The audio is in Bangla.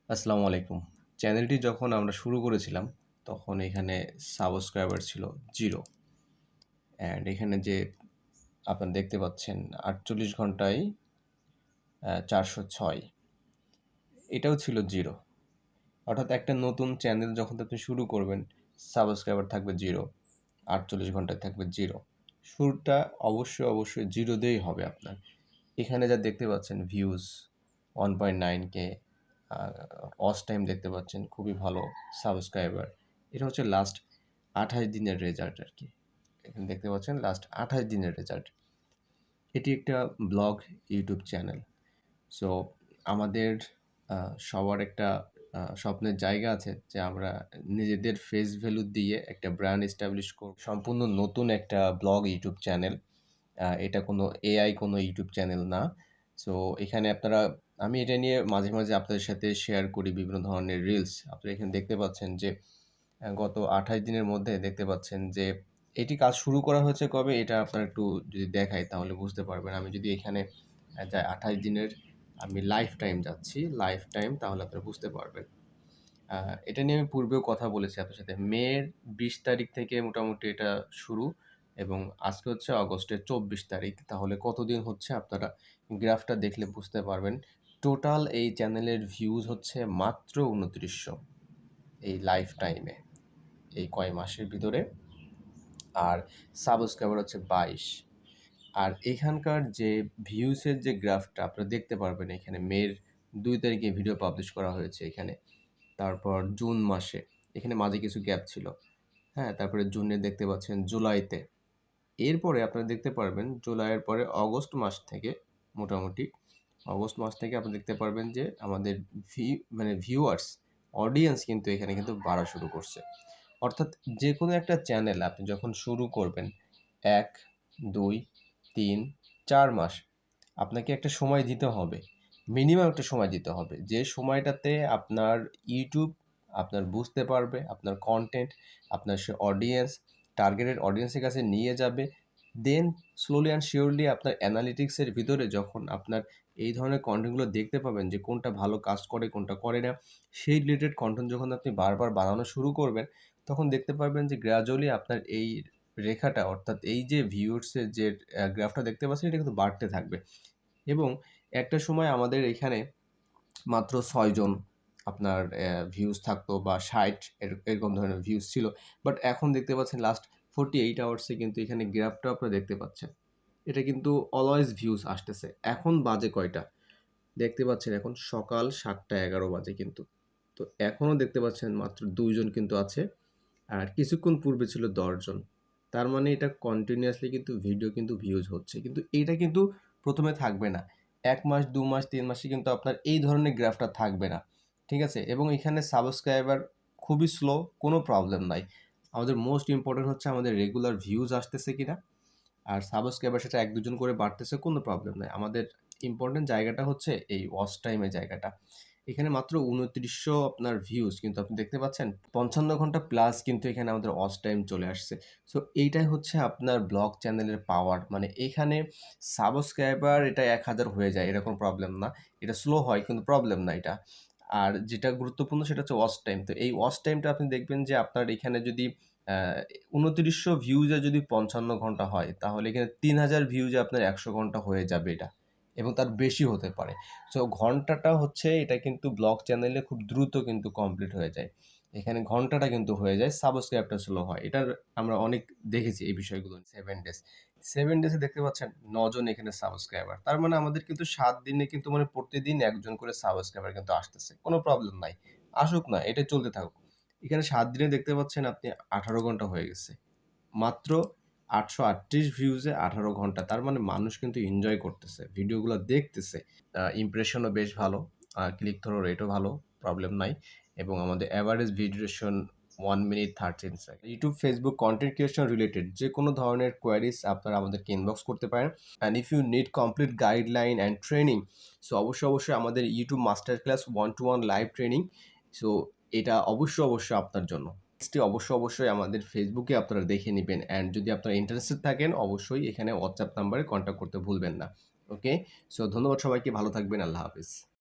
আসসালামু আলাইকুম। চ্যানেলটি যখন আমরা শুরু করেছিলাম, তখন এখানে সাবস্ক্রাইবার ছিল 0 অ্যান্ড এখানে যে আপনারা দেখতে পাচ্ছেন ৪৮ ঘন্টায় ৪০৬ এটাও ছিল 0। অর্থাৎ একটা নতুন চ্যানেল যখন আপনি শুরু করবেন, সাবস্ক্রাইবার থাকবে 0, ৪৮ ঘন্টায় থাকবে 0। শুরুটা অবশ্যই 0 দিয়েই হবে আপনার। এখানে যা দেখতে পাচ্ছেন ভিউজ 1.9K, ওয়াচ টাইম দেখতে পাচ্ছেন খুবই ভালো, সাবস্ক্রাইবার। এটা হচ্ছে লাস্ট 28 দিনের রেজাল্ট আর কি। এখানে দেখতে পাচ্ছেন লাস্ট 28 দিনের রেজাল্ট। এটি একটা ব্লগ ইউটিউব চ্যানেল। সো আমাদের সবার একটা স্বপ্নের জায়গা আছে যে আমরা নিজেদের ফেস ভ্যালু দিয়ে একটা ব্র্যান্ড এস্টাবলিশ করব। সম্পূর্ণ নতুন একটা ব্লগ ইউটিউব চ্যানেল। এটা কোনো এআই কোনো ইউটিউব চ্যানেল না। সো এখানে আমি এটা নিয়ে মাঝে আপনাদের সাথে শেয়ার করি বিভিন্ন ধরনের রিলস। আপনারা এখানে দেখতে পাচ্ছেন যে গত 28 দিনের মধ্যে দেখতে পাচ্ছেন যে এটি কাজ শুরু করা হয়েছে কবে, এটা আপনারা একটু যদি দেখাই তাহলে বুঝতে পারবেন। আমি যদি এখানে যাই 28 দিনের, আমি লাইফ টাইম যাচ্ছি, লাইফ টাইম, তাহলে আপনারা বুঝতে পারবেন। এটা নিয়ে আমি পূর্বেও কথা বলেছি আপনার সাথে। মের 20 তারিখ থেকে মোটামুটি এটা শুরু এবং আজকে হচ্ছে অগস্টের 24 তারিখ। তাহলে কতদিন হচ্ছে আপনারা গ্রাফটা দেখলে বুঝতে পারবেন। টোটাল এই চ্যানেলের ভিউজ হচ্ছে মাত্র ২৯০০ এই লাইফ টাইমে, এই কয় মাসের ভিতরে। আর সাবস্ক্রাইবার হচ্ছে 22। আর এখানকার যে ভিউসের যে গ্রাফটা আপনারা দেখতে পারবেন, এখানে মের 2 তারিখে ভিডিও পাবলিশ করা হয়েছে এখানে। তারপর জুন মাসে, এখানে মাঝে কিছু গ্যাপ ছিল। হ্যাঁ, তারপরে জুনে দেখতে পাচ্ছেন, জুলাইতে। এরপরে আপনারা দেখতে পারবেন জুলাইয়ের পরে অগস্ট মাস থেকে মোটামুটি অগস্ট মাস থেকে আপনি দেখতে পারবেন যে আমাদের ভিউয়ার্স, অডিয়েন্স কিন্তু এখানে কিন্তু বাড়া শুরু করছে। অর্থাৎ যে কোনো একটা চ্যানেল আপনি যখন শুরু করবেন ১, ২, ৩, ৪ মাস আপনাকে একটা সময় দিতে হবে। মিনিমাম একটা সময় দিতে হবে। যে সময়টাতে আপনার ইউটিউব আপনার বুঝতে পারবে, আপনার কনটেন্ট, আপনার সে অডিয়েন্স, টার্গেটেড অডিয়েন্সের কাছে নিয়ে যাবে। দেন স্লোলি অ্যান্ড শিওরলি আপনার অ্যানালিটিক্সের ভিতরে যখন আপনার এই ধরনের কনটেন্টগুলো দেখতে পাবেন যে কোনটা ভালো কাজ করে, কোনটা করে না, সেই রিলেটেড কনটেন্ট যখন আপনি বারবার বানানো শুরু করবেন, তখন দেখতে পারবেন যে গ্র্যাজুয়ালি আপনার এই রেখাটা, অর্থাৎ এই যে ভিউয়ার্সের যে গ্রাফটা দেখতে পাচ্ছেন, এটা কিন্তু বাড়তে থাকবে। এবং একটা সময় আমাদের এখানে মাত্র ৬ জন আপনার ভিউজ থাকতো বা ৬০ এরকম ধরনের ভিউজ ছিল। বাট এখন দেখতে পাচ্ছেন লাস্ট 48 আওয়ার্সে কিন্তু এখানে গ্রাফটাও আপনারা দেখতে পাচ্ছেন। এটা কিন্তু অলওয়েজ ভিউজ আসতেছে। এখন বাজে কয়টা? দেখতে পাচ্ছেন এখন সকাল ৭টা ১১ বাজে কিন্তু। তো এখনও দেখতে পাচ্ছেন মাত্র ২ জন কিন্তু আছে। আর কিছুক্ষণ পূর্বে ছিল ১০ জন। তার মানে এটা কন্টিনিউয়াসলি কিন্তু ভিডিও কিন্তু ভিউজ হচ্ছে। কিন্তু এইটা কিন্তু ১ম এ থাকবে না। ১ মাস, ২ মাস, ৩ মাসে কিন্তু আপনার এই ধরনের গ্রাফটা থাকবে না। ঠিক আছে? এবং এখানে সাবস্ক্রাইবার খুবই স্লো, কোনো প্রবলেম নাই। আমাদের মোস্ট ইম্পোর্টেন্ট হচ্ছে আমাদের রেগুলার ভিউজ আসতেছে কিনা। আর সাবস্ক্রাইবার সেটা ১-২ জন করে বাড়তেছে, কোনো প্রবলেম নাই। আমাদের ইম্পোর্টেন্ট জায়গাটা হচ্ছে এই ওয়াচ টাইমের জায়গাটা। এখানে মাত্র ২৯০০ আপনার ভিউজ কিন্তু আপনি দেখতে পাচ্ছেন। ৫৫ ঘন্টা প্লাস কিন্তু এখানে আমাদের ওয়াচ টাইম চলে আসছে। সো এইটাই হচ্ছে আপনার ব্লগ চ্যানেলের পাওয়ার। মানে এখানে সাবস্ক্রাইবার এটা ১,০০০ হয়ে যায়, এটা কোনো প্রবলেম না। এটা স্লো হয় কিন্তু প্রবলেম না এটা। আর যেটা গুরুত্বপূর্ণ সেটা হচ্ছে ওয়াচ টাইম। তো এই ওয়াচ টাইমটা আপনি দেখবেন যে আপনার এখানে যদি আ ২৯০০ ভিউজে যদি ৫৫ ঘন্টা হয়, তাহলে এখানে ৩,০০০ ভিউজে আপনার ১০০ ঘন্টা হয়ে যাবে এটা, এবং তার বেশি হতে পারে। সো ঘন্টাটা হচ্ছে, এটা কিন্তু ব্লগ চ্যানেলে খুব দ্রুত কিন্তু কমপ্লিট হয়ে যায়। এখানে ঘন্টাটা কিন্তু হয়ে যায়, সাবস্ক্রাইবটা স্লো হয়। এটার আমরা অনেক দেখেছি এই বিষয়গুলো। 7 ডেজ। 7 ডেজে দেখতে পাচ্ছেন ৯ জন এখানে সাবস্ক্রাইবার। তার মানে আমাদের কিন্তু ৭ দিনে কিন্তু মানে প্রতিদিন ১ জন করে সাবস্ক্রাইবার কিন্তু আসতেছে। কোনো প্রবলেম নাই। আসুক না, এটা চলতে থাকুক। এখানে ৭ দিনে দেখতে পাচ্ছেন আপনি ১৮ ঘন্টা হয়ে গেছে। মাত্র ৮৩৮ ভিউজে ১৮ ঘন্টা। তার মানে মানুষ কিন্তু এনজয় করতেছে, ভিডিওগুলো দেখতেছে। ইমপ্রেশনও বেশ ভালো, ক্লিক থ্রো রেটও ভালো, প্রবলেম নাই। এবং আমাদের average view duration 1 minute 13 second. YouTube, Facebook content creation related যে কোনো ধরনের কোয়েরিজ আপনারা আমাদেরকে ইনবক্স করতে পারেন। And if you need complete guideline and training, so অবশ্যই আমাদের YouTube master class 1 to 1 live training. So এটা অবশ্যই আপনার জন্য। পেজটি অবশ্যই আমাদের ফেসবুকে আপনারা দেখে নিবেন। অ্যান্ড যদি আপনারা ইন্টারেস্টেড থাকেন, অবশ্যই এখানে হোয়াটসঅ্যাপ নাম্বারে কন্ট্যাক্ট করতে ভুলবেন না। ওকে? সো ধন্যবাদ সবাইকে, ভালো থাকবেন। আল্লাহ হাফেজ।